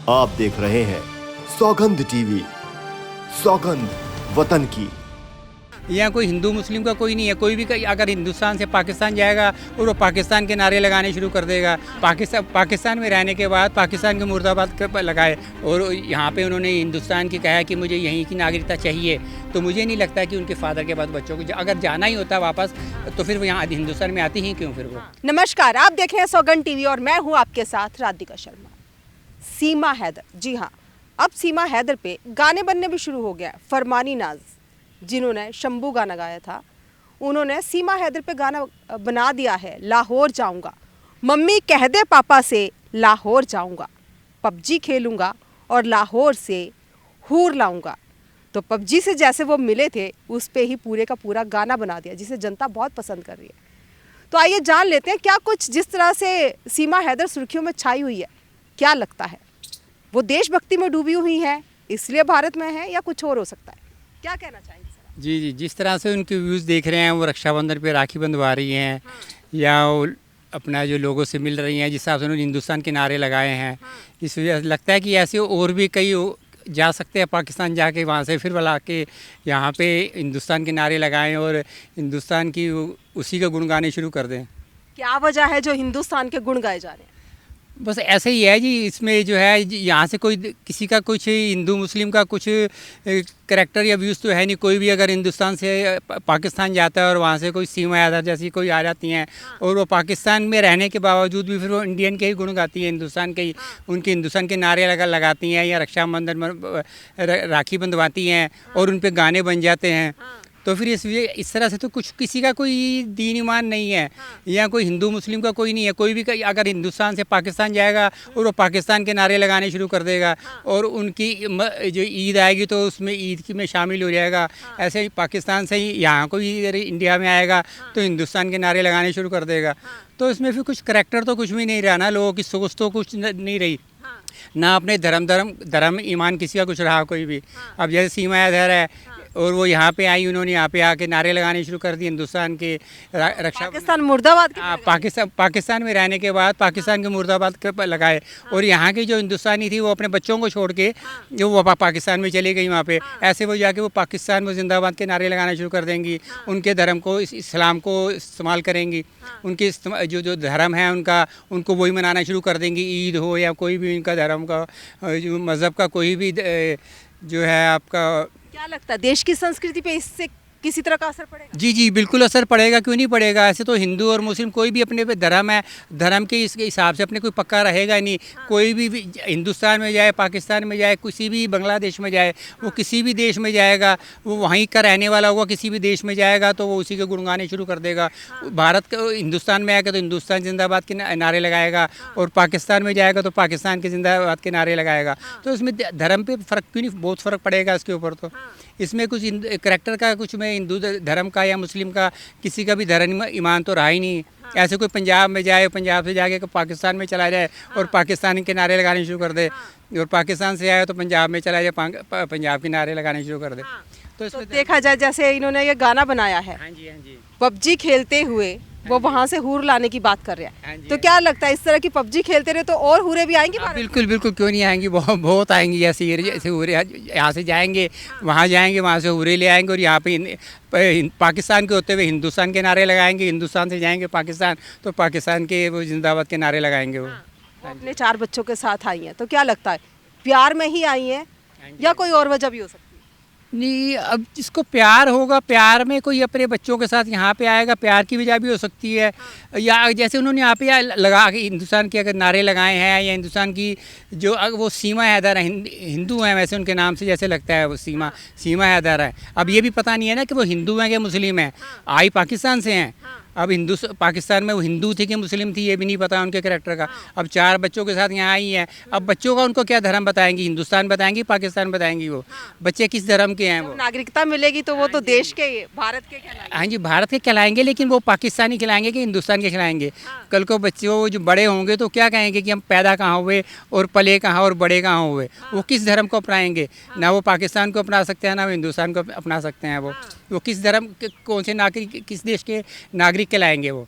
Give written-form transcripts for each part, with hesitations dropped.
आप देख रहे हैं सौगंध टीवी, सौगंध वतन की। यहाँ कोई हिंदू मुस्लिम का कोई नहीं है। कोई भी अगर हिंदुस्तान से पाकिस्तान जाएगा और वो पाकिस्तान के नारे लगाने शुरू कर देगा। पाकिस्तान में रहने के बाद पाकिस्तान के मुर्दाबाद लगाए और यहाँ पे उन्होंने हिंदुस्तान की कहा कि मुझे यहीं की नागरिकता चाहिए। तो मुझे नहीं लगता कि उनके फादर के बाद बच्चों को अगर जाना ही होता वापस तो फिर वो यहाँ हिंदुस्तान में आती ही क्यों फिर वो। नमस्कार, आप देख रहे हैं सौगंध टीवी और मैं हूँ आपके साथ राधिका शर्मा। सीमा हैदर, जी हाँ, अब सीमा हैदर पे गाने बनने भी शुरू हो गया। फरमानी नाज जिन्होंने शंभू गाना गाया था, उन्होंने सीमा हैदर पे गाना बना दिया है। लाहौर जाऊंगा, मम्मी कह दे पापा से लाहौर जाऊंगा, पबजी खेलूंगा और लाहौर से हूर लाऊंगा। तो पबजी से जैसे वो मिले थे उस पे ही पूरे का पूरा गाना बना दिया, जिसे जनता बहुत पसंद कर रही है। तो आइए जान लेते हैं क्या कुछ जिस तरह से सीमा हैदर सुर्खियों में छाई हुई है, क्या लगता है वो देशभक्ति में डूबी हुई है इसलिए भारत में है या कुछ और हो सकता है? क्या कहना चाहेंगे सर? जी, जिस तरह से उनके व्यूज़ देख रहे हैं, वो रक्षाबंधन पे राखी बंधवा रही हैं। हाँ। या वो अपना जो लोगों से मिल रही हैं, जिस हिसाब से उन्होंने हिंदुस्तान के नारे लगाए हैं। हाँ। इस वजह से लगता है कि ऐसे और भी कई जा सकते हैं पाकिस्तान जाके, वहाँ से फिर बुला के यहाँ पे हिंदुस्तान के नारे लगाएं और हिंदुस्तान की उसी का गुण गाने शुरू कर दें। क्या वजह है जो हिंदुस्तान के गुण गाए जा रहे हैं? बस ऐसे ही है जी। इसमें जो है यहाँ से कोई किसी का कुछ हिंदू मुस्लिम का कुछ करैक्टर या व्यूज़ तो है नहीं। कोई भी अगर हिंदुस्तान से पाकिस्तान जाता है और वहाँ से कोई सीमा हैदर जैसी कोई आ जाती हैं और वो पाकिस्तान में रहने के बावजूद भी फिर वो इंडियन के ही गुण गाती है, हिंदुस्तान के ही, उनके हिंदुस्तान के नारे लगाती हैं या रक्षाबंधन में राखी बंधवाती हैं और उन पर गाने बन जाते हैं। तो फिर इस तरह से तो कुछ किसी का कोई दीन ईमान नहीं है। या कोई हिंदू मुस्लिम का कोई नहीं है। कोई भी अगर हिंदुस्तान से पाकिस्तान जाएगा और वो पाकिस्तान के नारे लगाने शुरू कर देगा और उनकी जो ईद आएगी तो उसमें ईद की में शामिल हो जाएगा। ऐसे ही पाकिस्तान से ही यहाँ कोई इधर इंडिया में आएगा तो हिंदुस्तान के नारे लगाने शुरू कर देगा। तो इसमें फिर कुछ करैक्टर तो कुछ भी नहीं रहा ना, लोगों की सोच तो कुछ नहीं रही ना, अपने धर्म ईमान किसी का कुछ रहा कोई भी। अब जैसे सीमा हैदर है और वो यहाँ पे आई, उन्होंने यहाँ पे आके नारे लगाने शुरू कर दिए हिंदुस्तान के रक्षा पाकिस्तान मुर्दाबाद के पाकिस्तान में रहने के बाद पाकिस्तान के मुर्दाबाद के लगाए। और यहाँ की जो हिंदुस्तानी थी वो अपने बच्चों को छोड़ के जो वो पाकिस्तान में चली गई वहाँ पे। ऐसे वो जाके वो पाकिस्तान में जिंदाबाद के नारे लगाना शुरू कर देंगी। उनके धर्म को, इस्लाम को इस्तेमाल करेंगी। उनके जो धर्म है उनको वही मनाना शुरू कर देंगी। ईद हो या कोई भी उनका धर्म का जो मज़हब का कोई भी जो है आपका। क्या लगता है देश की संस्कृति पे इससे किसी तरह का असर पड़ेगा? जी, बिल्कुल असर पड़ेगा, क्यों नहीं पड़ेगा। ऐसे तो हिंदू और मुस्लिम कोई भी अपने पे धर्म है, धर्म के इसके हिसाब से अपने कोई पक्का रहेगा नहीं। कोई भी हिंदुस्तान में जाए, पाकिस्तान में जाए, किसी भी बांग्लादेश में जाए, वो किसी भी देश में जाएगा, वो वहीं का रहने वाला होगा, किसी भी देश में जाएगा तो वो उसी के गुण गाने शुरू कर देगा। भारत हिंदुस्तान में आएगा तो हिंदुस्तान जिंदाबाद के नारे लगाएगा और पाकिस्तान में जाएगा तो पाकिस्तान के जिंदाबाद के नारे लगाएगा। तो इसमें धर्म पे फ़र्क क्यों नहीं, बहुत फ़र्क पड़ेगा इसके ऊपर। तो इसमें कुछ करैक्टर का कुछ में हिंदू धर्म का या मुस्लिम का किसी का भी धर्म ईमान तो रहा ही नहीं। ऐसे कोई पंजाब में जाए, पंजाब से जाके पाकिस्तान में चला जाए और पाकिस्तान के नारे लगाने शुरू कर दे, और पाकिस्तान से आए तो पंजाब में चला जाए, पंजाब के नारे लगाने शुरू कर दे। तो इसमें देखा जाए जैसे इन्होंने ये गाना बनाया है, हाँ जी, पबजी खेलते हुए वो वहाँ से हूर लाने की बात कर रहे हैं। तो क्या लगता है इस तरह की पबजी खेलते रहे तो और हूरे भी आएंगी? बिल्कुल, क्यों नहीं आएंगी, बहुत आएंगी। जैसे हूरे यहाँ से जाएंगे, वहाँ जाएंगे, वहाँ से हूरे ले आएंगे और यहाँ पे पाकिस्तान के होते हुए हिंदुस्तान के नारे लगाएंगे। हिंदुस्तान से जाएंगे पाकिस्तान तो पाकिस्तान के वो जिंदाबाद के नारे लगाएंगे। वो अपने 4 बच्चों के साथ आई हैं, तो क्या लगता है प्यार में ही आई हैं या कोई और वजह भी हो सकती है? नहीं, अब जिसको प्यार होगा, प्यार में कोई अपने बच्चों के साथ यहाँ पे आएगा, प्यार की वजह भी हो सकती है। या जैसे उन्होंने यहाँ पे लगा के हिंदुस्तान के अगर नारे लगाए हैं या हिंदुस्तान की जो वो सीमा हैदर है, हिंदू हैं वैसे उनके नाम से जैसे लगता है वो सीमा हैदर है। अब ये भी पता नहीं है ना कि वो हिंदू हैं कि मुस्लिम हैं, आई पाकिस्तान से हैं। अब पाकिस्तान में वो हिंदू थी कि मुस्लिम थी ये भी नहीं पता उनके करैक्टर का। अब 4 बच्चों के साथ यहाँ आई हैं, अब बच्चों का उनको क्या धर्म बताएंगी, हिंदुस्तान बताएंगी, पाकिस्तान बताएंगी। वो बच्चे किस धर्म के हैं? वो नागरिकता मिलेगी तो वो तो देश के, भारत के कहलाएंगे। हाँ जी, भारत के कहलाएंगे, लेकिन वो पाकिस्तानी खिलाएंगे कि हिंदुस्तान के खिलाएंगे? कल को बच्चे जो बड़े होंगे तो क्या कहेंगे कि हम पैदा कहाँ हुए और पले कहाँ और बड़े कहाँ हुए? वो किस धर्म को अपनाएंगे? ना वो पाकिस्तान को अपना सकते हैं ना वो हिंदुस्तान को अपना सकते हैं। वो किस धर्म, कौन से नागरिक, किस देश के नागरिक कहलाएंगे वो?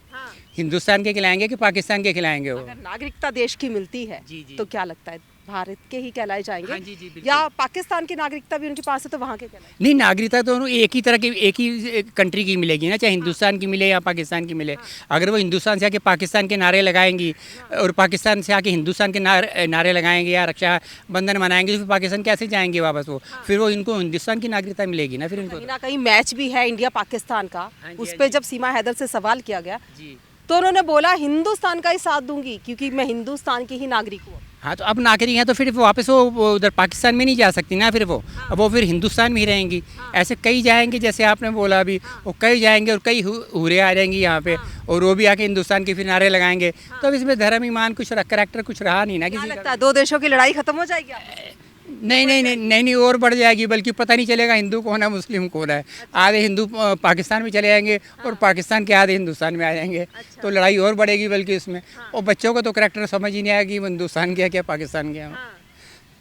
हिंदुस्तान के खिलाएंगे कि पाकिस्तान के खिलाएंगे वो। अगर नागरिकता देश की मिलती है जी, जी। तो क्या लगता है भारत के ही कहलाए जाएंगे हाँ जी, जी, बिल्कुल। या पाकिस्तान की नागरिकता भी उनके पास है तो वहाँ के कहलाएंगे? नहीं, नागरिकता तो एक ही तरह की, एक ही कंट्री की मिलेगी ना, चाहे हिंदुस्तान की मिले या पाकिस्तान की मिले। अगर वो हिंदुस्तान से आके पाकिस्तान के नारे लगाएंगी और पाकिस्तान से आके हिंदुस्तान के नारे लगाएंगे या रक्षा बंधन मनाएंगे, तो फिर पाकिस्तान कैसे जाएंगे वापस वो? फिर वो इनको हिंदुस्तान की नागरिकता मिलेगी ना फिर इनको। कहीं ना कहीं मैच भी है इंडिया पाकिस्तान का। हाँ जी, उस हाँ पे जी। जब सीमा हैदर से सवाल किया गया जी। तो उन्होंने बोला हिंदुस्तान का ही साथ दूंगी क्योंकि मैं हिंदुस्तान की ही नागरिक हूँ। हाँ, तो अब नागरिक हैं तो फिर वापस वो उधर पाकिस्तान में नहीं जा सकती ना फिर वो। अब वो फिर हिंदुस्तान में ही रहेंगी। ऐसे कई जाएंगे, जैसे आपने बोला अभी, वो कई जाएंगे और कई हूरे आ जाएंगी यहाँ पे, और वो भी आके हिंदुस्तान के फिर नारे लगाएंगे। तो अब इसमें धर्म ईमान कुछ करेक्टर कुछ रहा नहीं ना क्या किसी लगता का। है दो देशों की लड़ाई खत्म हो जाएगी आपको? नहीं, और बढ़ जाएगी, बल्कि पता नहीं चलेगा हिंदू कौन है मुस्लिम कौन है। आधे हिंदू पाकिस्तान में चले जाएंगे और पाकिस्तान के आधे हिंदुस्तान में आ जाएंगे। तो लड़ाई और बढ़ेगी बल्कि इसमें। और बच्चों को तो करेक्टर समझ ही नहीं आएगी वो हिंदुस्तान के है क्या पाकिस्तान के है।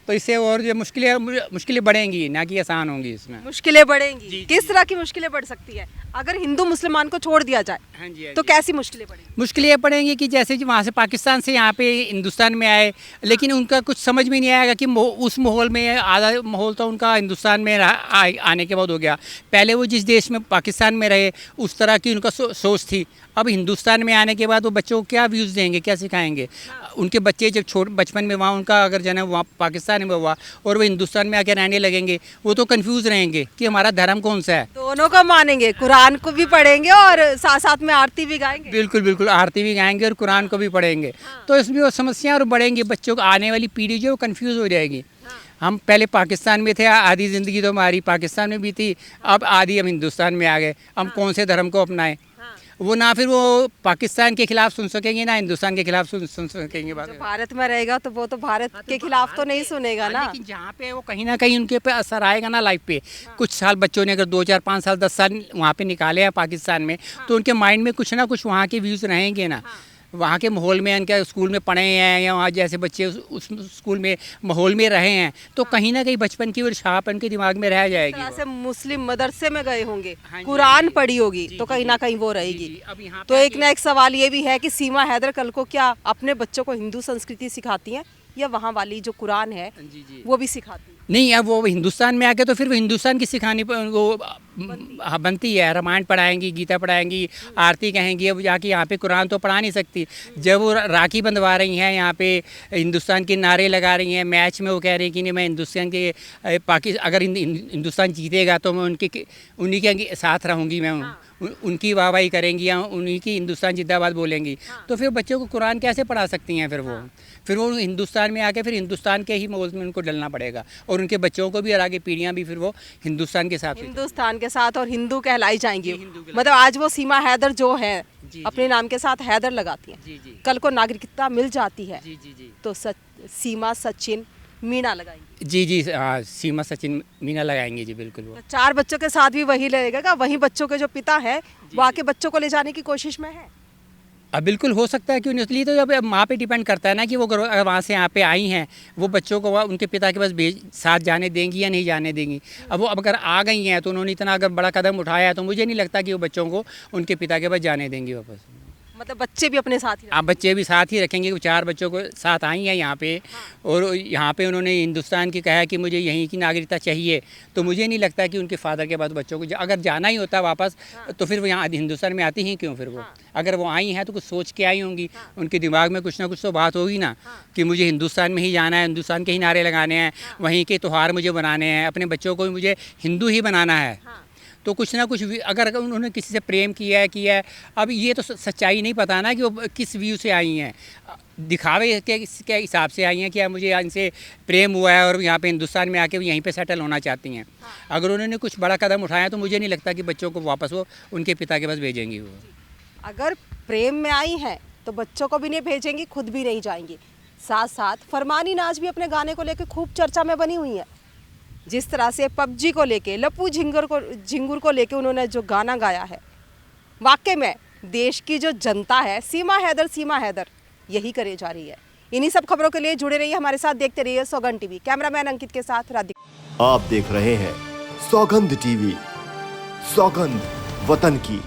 तो इससे और जो मुश्किलें बढ़ेंगी ना कि आसान होंगी इसमें। मुश्किलें बढ़ेंगी। जी, किस तरह की मुश्किलें बढ़ सकती है अगर हिंदू मुसलमान को छोड़ दिया जाए? हाँ जी, तो कैसी मुश्किलें बढ़ेंगी? मुश्किल ये पड़ेंगी कि जैसे कि वहाँ से पाकिस्तान से यहाँ पे हिंदुस्तान में आए, लेकिन उनका कुछ समझ में नहीं आएगा कि उस माहौल में, आधा माहौल तो उनका हिंदुस्तान में आने के बाद हो गया। पहले वो जिस देश में पाकिस्तान में रहे उस तरह की उनका सोच थी। अब हिंदुस्तान में आने के बाद वो बच्चों को क्या व्यूज़ देंगे, क्या सिखाएंगे? उनके बच्चे जब बचपन में वहाँ उनका अगर जन्म वहाँ पाकिस्तान में हुआ और वो हिंदुस्तान में आके रहने लगेंगे, वो तो कंफ्यूज रहेंगे कि हमारा धर्म कौन सा है। दोनों को मानेंगे, कुरान को भी पढ़ेंगे और साथ साथ में आरती भी गाएंगे। बिल्कुल, आरती भी गाएंगे और कुरान को भी पढ़ेंगे। तो इसमें वो समस्याएं और बढ़ेंगी, बच्चों को आने वाली पीढ़ी जो कंफ्यूज हो जाएगी। हम पहले पाकिस्तान में थे, आधी ज़िंदगी तो हमारी पाकिस्तान में भी थी, अब आधी हम हिंदुस्तान में आ गए। हम कौन से धर्म को अपनाएं? वो ना फिर वो पाकिस्तान के खिलाफ सुन सकेंगे ना हिंदुस्तान के खिलाफ सुन सकेंगे। जो भारत में रहेगा तो वो तो भारत के खिलाफ तो नहीं सुनेगा ना। लेकिन जहाँ पे वो कहीं ना कहीं उनके पे असर आएगा ना लाइफ पे। कुछ साल बच्चों ने अगर 2, 4, 5 साल 10 साल वहाँ पे निकाले हैं पाकिस्तान में, तो उनके माइंड में कुछ ना कुछ वहाँ के व्यूज़ रहेंगे ना। वहाँ के माहौल में, उनके स्कूल में पढ़े हैं या वहाँ जैसे बच्चे उस स्कूल में माहौल में रहे हैं, तो कहीं ना कहीं बचपन की वो छाप उनके दिमाग में रह जाएगी। तरह से मुस्लिम मदरसे में गए होंगे, हाँ जी, कुरान जी, पढ़ी होगी, जी, तो जी, कहीं जी, ना कहीं वो जी, रहेगी। जी, अब यहाँ तो पे एक ना एक सवाल ये भी है कि सीमा हैदर कल को क्या अपने बच्चों को हिंदू संस्कृति सिखाती हैं या वहाँ वाली जो कुरान है जी। वो भी सिखाती है? नहीं, अब वो हिंदुस्तान में आके तो फिर वो हिंदुस्तान की सिखानी वो बनती है। रामायण पढ़ाएंगी, गीता पढ़ाएंगी, आरती कहेंगी। अब जाके यहाँ पे कुरान तो पढ़ा नहीं सकती। जब वो राखी बंधवा रही हैं यहाँ पे, हिंदुस्तान के नारे लगा रही हैं, मैच में वो कह रही हैं कि नहीं मैं हिंदुस्तान के अगर हिंदुस्तान जीतेगा तो मैं उन्हीं के साथ रहूँगी, मैं उनकी वाहवाही करेंगी या उन्हीं की हिंदुस्तान जिंदाबाद बोलेंगी। तो फिर बच्चों को कुरान कैसे पढ़ा सकती हैं? फिर वो हिंदुस्तान में आके फिर हिंदुस्तान के ही माहौल में उनको डलना पड़ेगा, और उनके बच्चों को भी और आगे पीढ़ियाँ भी फिर वो हिंदुस्तान के साथ हिंदुस्तान के साथ और हिंदू कहलाई जाएंगी। हिंदू कहलाई मतलब आज वो सीमा हैदर जो है जी, अपने नाम के साथ हैदर लगाती है, जी। कल को नागरिकता मिल जाती है जी। तो सीमा सचिन मीना लगाएंगी। जी, सीमा सचिन मीना लगाएंगे जी, बिल्कुल। वो तो 4 बच्चों के साथ भी वही लगेगा, वही बच्चों के जो पिता है वो आके बच्चों को ले जाने की कोशिश में है। अब बिल्कुल हो सकता है, क्यों नहीं। इसलिए तो अब माँ पे डिपेंड करता है ना कि वो अगर वहाँ से यहाँ पे आई हैं, वो बच्चों को उनके पिता के पास साथ जाने देंगी या नहीं जाने देंगी। अब वो अगर आ गई हैं तो उन्होंने इतना अगर बड़ा कदम उठाया है, तो मुझे नहीं लगता कि वो बच्चों को उनके पिता के पास जाने देंगी वापस। मतलब बच्चे भी अपने साथ ही आप बच्चे भी साथ ही रखेंगे। वो 4 बच्चों को साथ आई हैं यहाँ पे, और यहाँ पे उन्होंने हिंदुस्तान की कहा कि मुझे यहीं की नागरिकता चाहिए, तो मुझे नहीं लगता कि उनके फादर के बाद बच्चों को अगर जाना ही होता वापस, तो फिर वो यहाँ हिंदुस्तान में आती ही क्यों? फिर वो अगर वो आई हैं तो कुछ सोच के आई होंगी, उनके दिमाग में कुछ ना कुछ तो बात होगी ना कि मुझे हिंदुस्तान में ही जाना है, हिंदुस्तान के ही नारे लगाने हैं, वहीं के त्यौहार मुझे बनाने हैं, अपने बच्चों को भी मुझे हिंदू ही बनाना है। तो कुछ ना कुछ अगर उन्होंने किसी से प्रेम किया है। अब ये तो सच्चाई नहीं पता ना कि वो किस व्यू से आई हैं। दिखावे के हिसाब से आई हैं कि मुझे इनसे प्रेम हुआ है और यहाँ पे हिंदुस्तान में आके यहीं पे सेटल होना चाहती हैं। अगर उन्होंने कुछ बड़ा कदम उठाया तो मुझे नहीं लगता कि बच्चों को वापस वो उनके पिता के पास भेजेंगी। वो अगर प्रेम में आई हैं तो बच्चों को भी नहीं भेजेंगी, खुद भी नहीं जाएंगी। साथ साथ फरमानी नाज भी अपने गाने को लेकर खूब चर्चा में बनी हुई है। जिस तरह से पबजी को लेके, लप्पू झिंगुर को लेके उन्होंने जो गाना गाया है, वाकई में देश की जो जनता है सीमा हैदर यही करे जा रही है। इन्हीं सब खबरों के लिए जुड़े रहिए हमारे साथ, देखते रहिए सौगंध टीवी। कैमरामैन अंकित के साथ राधिका। आप देख रहे हैं सौगंध टीवी, सौगंध वतन की।